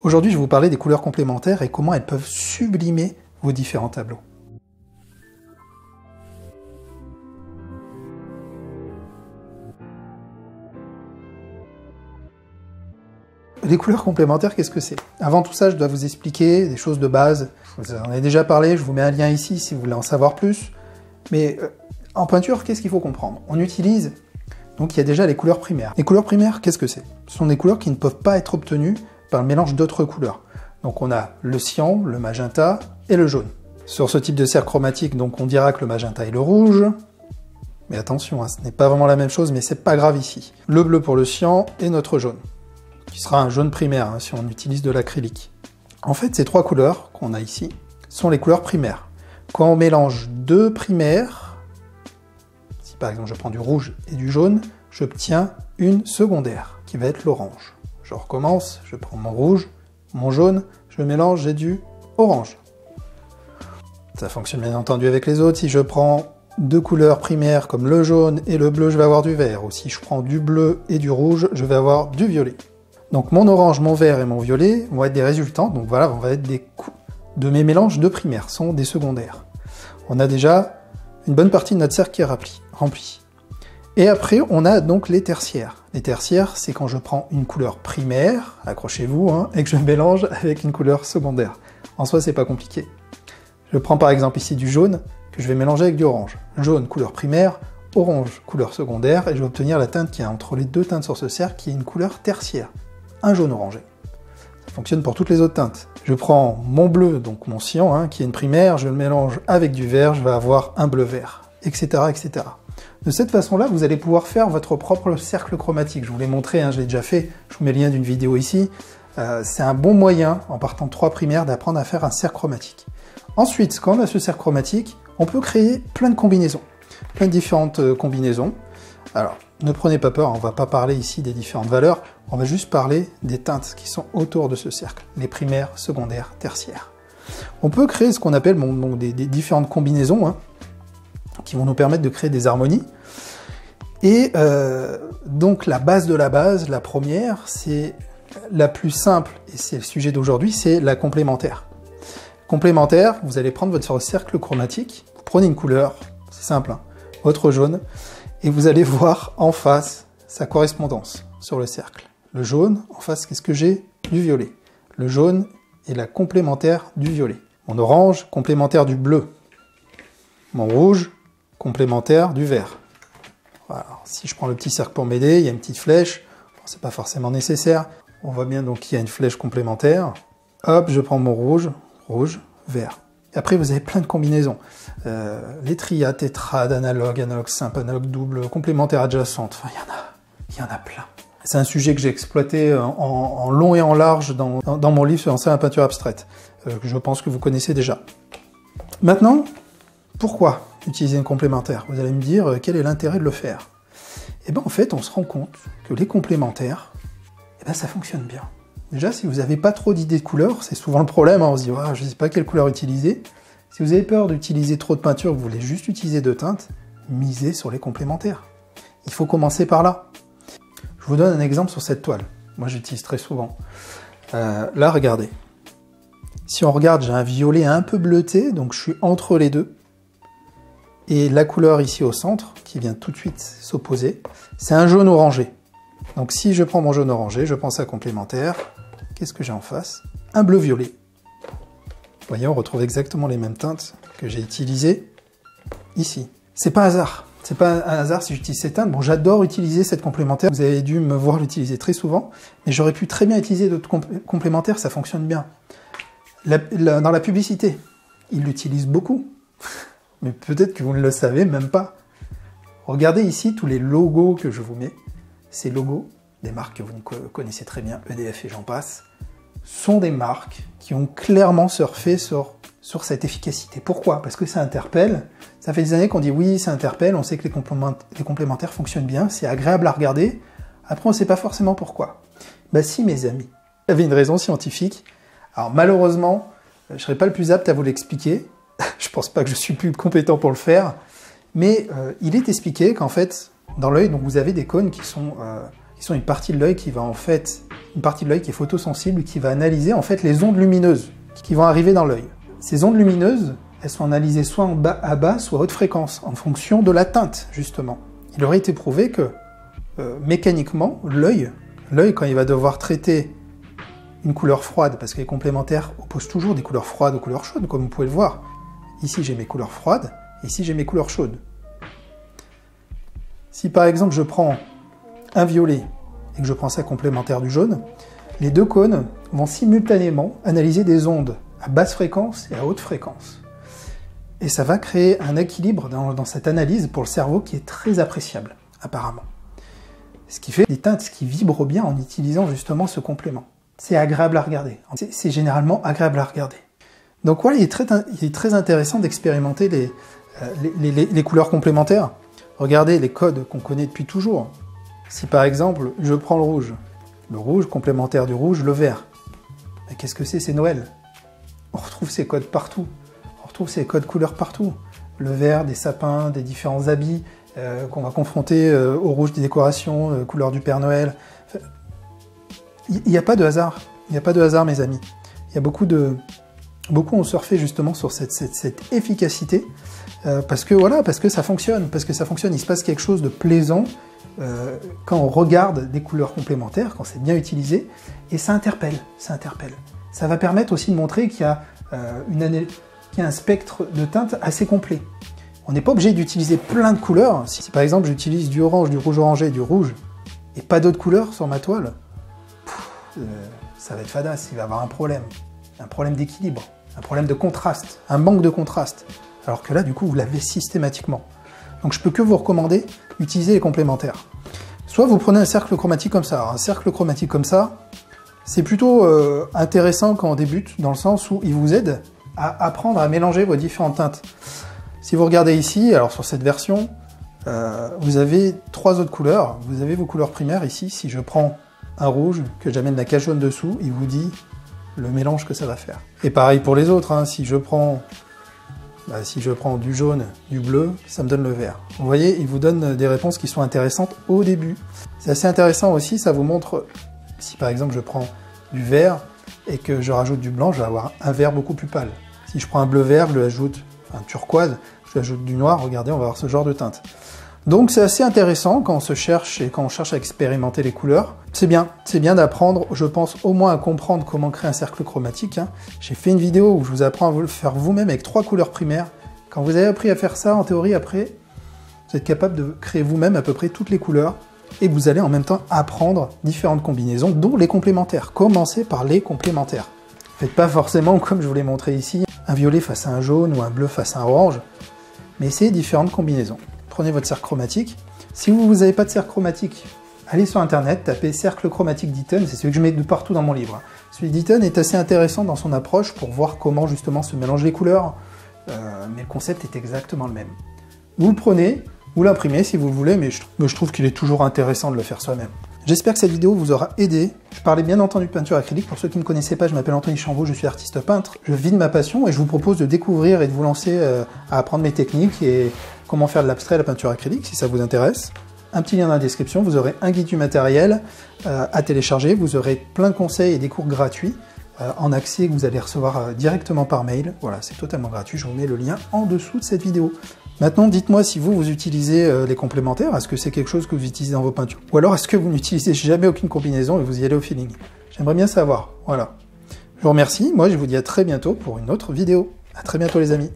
Aujourd'hui, je vais vous parler des couleurs complémentaires et comment elles peuvent sublimer vos différents tableaux. Les couleurs complémentaires, qu'est-ce que c'est? Avant tout ça, je dois vous expliquer des choses de base. Je vous en ai déjà parlé, je vous mets un lien ici si vous voulez en savoir plus. Mais en peinture, qu'est-ce qu'il faut comprendre? On utilise, donc il y a déjà les couleurs primaires. Les couleurs primaires, qu'est-ce que c'est? Ce sont des couleurs qui ne peuvent pas être obtenues par le mélange d'autres couleurs. Donc on a le cyan, le magenta et le jaune. Sur ce type de cercle chromatique, donc on dira que le magenta est le rouge. Mais attention, hein, ce n'est pas vraiment la même chose, mais c'est pas grave ici. Le bleu pour le cyan et notre jaune, qui sera un jaune primaire hein, si on utilise de l'acrylique. En fait, ces trois couleurs qu'on a ici sont les couleurs primaires. Quand on mélange deux primaires, si par exemple je prends du rouge et du jaune, j'obtiens une secondaire, qui va être l'orange. Je recommence, je prends mon rouge, mon jaune, je mélange, j'ai du orange. Ça fonctionne bien entendu avec les autres. Si je prends deux couleurs primaires comme le jaune et le bleu, je vais avoir du vert. Ou si je prends du bleu et du rouge, je vais avoir du violet. Donc mon orange, mon vert et mon violet vont être des résultants. Donc voilà, vont être des coups de mes mélanges de primaires, sont des secondaires. On a déjà une bonne partie de notre cercle qui est remplie. Et après, on a donc les tertiaires. Les tertiaires, c'est quand je prends une couleur primaire, accrochez-vous, hein, et que je mélange avec une couleur secondaire. En soi, c'est pas compliqué. Je prends par exemple ici du jaune, que je vais mélanger avec du orange. Jaune, couleur primaire, orange, couleur secondaire, et je vais obtenir la teinte qui est entre les deux teintes sur ce cercle, qui est une couleur tertiaire, un jaune orangé. Ça fonctionne pour toutes les autres teintes. Je prends mon bleu, donc mon cyan, hein, qui est une primaire, je le mélange avec du vert, je vais avoir un bleu-vert, etc., etc. De cette façon-là, vous allez pouvoir faire votre propre cercle chromatique. Je vous l'ai montré, hein, je l'ai déjà fait, je vous mets le lien d'une vidéo ici. C'est un bon moyen, en partant de trois primaires, d'apprendre à faire un cercle chromatique. Ensuite, quand on a ce cercle chromatique, on peut créer plein de combinaisons, plein de différentes combinaisons. Alors, ne prenez pas peur, on ne va pas parler ici des différentes valeurs, on va juste parler des teintes qui sont autour de ce cercle, les primaires, secondaires, tertiaires. On peut créer ce qu'on appelle des différentes combinaisons, hein, qui vont nous permettre de créer des harmonies. Et donc la base de la base, la première, c'est la plus simple, et c'est le sujet d'aujourd'hui, c'est la complémentaire. Complémentaire, vous allez prendre votre cercle chromatique, vous prenez une couleur, c'est simple, hein, votre jaune, et vous allez voir en face sa correspondance sur le cercle. Le jaune, en face, qu'est-ce que j'ai? Du violet. Le jaune est la complémentaire du violet. Mon orange, complémentaire du bleu. Mon rouge, complémentaire du vert. Voilà. Alors, si je prends le petit cercle pour m'aider, il y a une petite flèche, bon, c'est pas forcément nécessaire. On voit bien donc qu'il y a une flèche complémentaire. Hop, je prends mon rouge, rouge, vert. Et après, vous avez plein de combinaisons. Les triades, tétrades, analogues, analogues simples, analogues doubles, complémentaires adjacentes. Enfin, il y en a plein. C'est un sujet que j'ai exploité en long et en large dans mon livre sur la peinture abstraite, que je pense que vous connaissez déjà. Maintenant, pourquoi utiliser une complémentaire? Vous allez me dire, quel est l'intérêt de le faire? Eh bien, en fait, on se rend compte que les complémentaires, eh ben, ça fonctionne bien. Déjà, si vous n'avez pas trop d'idées de couleurs, c'est souvent le problème, hein, on se dit, oh, je ne sais pas quelle couleur utiliser. Si vous avez peur d'utiliser trop de peinture, vous voulez juste utiliser deux teintes, misez sur les complémentaires. Il faut commencer par là. Je vous donne un exemple sur cette toile. Moi, j'utilise très souvent. Là, regardez. Si on regarde, j'ai un violet un peu bleuté, donc je suis entre les deux. Et la couleur ici au centre, qui vient tout de suite s'opposer, c'est un jaune orangé. Donc si je prends mon jaune orangé, je pense à complémentaire. Qu'est-ce que j'ai en face? Un bleu violet. Vous voyez, on retrouve exactement les mêmes teintes que j'ai utilisées ici. C'est pas hasard. C'est pas un hasard si j'utilise cette teinte. Bon, j'adore utiliser cette complémentaire. Vous avez dû me voir l'utiliser très souvent, mais j'aurais pu très bien utiliser d'autres complémentaires, ça fonctionne bien. Dans la publicité, ils l'utilisent beaucoup. Mais peut-être que vous ne le savez même pas. Regardez ici tous les logos que je vous mets. Ces logos, des marques que vous connaissez très bien, EDF et j'en passe, sont des marques qui ont clairement surfé sur cette efficacité. Pourquoi? Parce que ça interpelle. Ça fait des années qu'on dit oui, ça interpelle, on sait que les complémentaires fonctionnent bien, c'est agréable à regarder. Après, on ne sait pas forcément pourquoi. Bah si, mes amis, il y avait une raison scientifique. Alors malheureusement, je ne serai pas le plus apte à vous l'expliquer. Je pense pas que je suis plus compétent pour le faire. Mais il est expliqué qu'en fait, dans l'œil, donc vous avez des cônes qui sont qui sont une partie de l'œil qui va en fait, une partie de l'œil qui est photosensible, qui va analyser en fait les ondes lumineuses qui vont arriver dans l'œil. Ces ondes lumineuses, elles sont analysées soit en bas, à basse, soit à haute fréquence, en fonction de la teinte, justement. Il aurait été prouvé que, mécaniquement, l'œil, quand il va devoir traiter une couleur froide, parce que les complémentaires opposent toujours des couleurs froides aux couleurs chaudes, comme vous pouvez le voir. Ici, j'ai mes couleurs froides, ici, j'ai mes couleurs chaudes. Si, par exemple, je prends un violet et que je prends ça complémentaire du jaune, les deux cônes vont simultanément analyser des ondes à basse fréquence et à haute fréquence. Et ça va créer un équilibre dans cette analyse pour le cerveau qui est très appréciable, apparemment. Ce qui fait des teintes qui vibrent bien en utilisant justement ce complément. C'est agréable à regarder. C'est généralement agréable à regarder. Donc voilà, il est très intéressant d'expérimenter les couleurs complémentaires. Regardez les codes qu'on connaît depuis toujours. Si par exemple, je prends le rouge complémentaire du rouge, le vert. Mais qu'est-ce que c'est Noël. On retrouve ces codes partout. On retrouve ces codes couleurs partout. Le vert, des sapins, des différents habits qu'on va confronter au rouge des décorations, couleur du Père Noël. Il n'y a pas de hasard. Il n'y a pas de hasard, mes amis. Il y a beaucoup ont surfé justement sur cette efficacité parce que ça fonctionne. Il se passe quelque chose de plaisant quand on regarde des couleurs complémentaires, quand c'est bien utilisé, et ça interpelle. Ça va permettre aussi de montrer qu'il y a un spectre de teintes assez complet. On n'est pas obligé d'utiliser plein de couleurs. Si par exemple j'utilise du orange, du rouge orangé, du rouge, et pas d'autres couleurs sur ma toile, ça va être fadasse, il va y avoir un problème d'équilibre, un problème de contraste, un manque de contraste. Alors que là, du coup, vous l'avez systématiquement. Donc je peux que vous recommander d'utiliser les complémentaires. Soit vous prenez un cercle chromatique comme ça. Alors, un cercle chromatique comme ça, c'est plutôt intéressant quand on débute, dans le sens où il vous aide à apprendre à mélanger vos différentes teintes. Si vous regardez ici, alors sur cette version, vous avez 3 autres couleurs. Vous avez vos couleurs primaires ici. Si je prends un rouge, que j'amène la cage jaune dessous, il vous dit le mélange que ça va faire. Et pareil pour les autres, hein, si je prends du jaune, du bleu, ça me donne le vert. Vous voyez, il vous donne des réponses qui sont intéressantes au début. C'est assez intéressant aussi, ça vous montre, si par exemple je prends du vert et que je rajoute du blanc, je vais avoir un vert beaucoup plus pâle. Si je prends un bleu-vert, je lui ajoute un turquoise, je lui ajoute du noir, regardez, on va avoir ce genre de teinte. Donc c'est assez intéressant quand on se cherche et quand on cherche à expérimenter les couleurs. C'est bien d'apprendre, je pense, au moins à comprendre comment créer un cercle chromatique. Hein. J'ai fait une vidéo où je vous apprends à vous le faire vous-même avec 3 couleurs primaires. Quand vous avez appris à faire ça, en théorie, après, vous êtes capable de créer vous-même à peu près toutes les couleurs et vous allez en même temps apprendre différentes combinaisons, dont les complémentaires. Commencez par les complémentaires. Faites pas forcément, comme je vous l'ai montré ici, un violet face à un jaune ou un bleu face à un orange, mais essayez différentes combinaisons. Prenez votre cercle chromatique. Si vous n'avez pas de cercle chromatique, allez sur internet, tapez cercle chromatique d'Eaton, c'est celui que je mets de partout dans mon livre. Celui d'Eaton est assez intéressant dans son approche pour voir comment justement se mélangent les couleurs, mais le concept est exactement le même. Vous le prenez, vous l'imprimez si vous le voulez, mais je trouve qu'il est toujours intéressant de le faire soi-même. J'espère que cette vidéo vous aura aidé. Je parlais bien entendu de peinture acrylique. Pour ceux qui ne me connaissaient pas, je m'appelle Anthony Chambaud, je suis artiste peintre. Je vis de ma passion et je vous propose de découvrir et de vous lancer à apprendre mes techniques et comment faire de l'abstrait à la peinture acrylique, si ça vous intéresse. Un petit lien dans la description, vous aurez un guide du matériel à télécharger, vous aurez plein de conseils et des cours gratuits en accès que vous allez recevoir directement par mail. Voilà, c'est totalement gratuit, je vous mets le lien en dessous de cette vidéo. Maintenant, dites-moi si vous utilisez les complémentaires, est-ce que c'est quelque chose que vous utilisez dans vos peintures? Ou alors est-ce que vous n'utilisez jamais aucune combinaison et vous y allez au feeling? J'aimerais bien savoir, voilà. Je vous remercie, moi je vous dis à très bientôt pour une autre vidéo. À très bientôt les amis.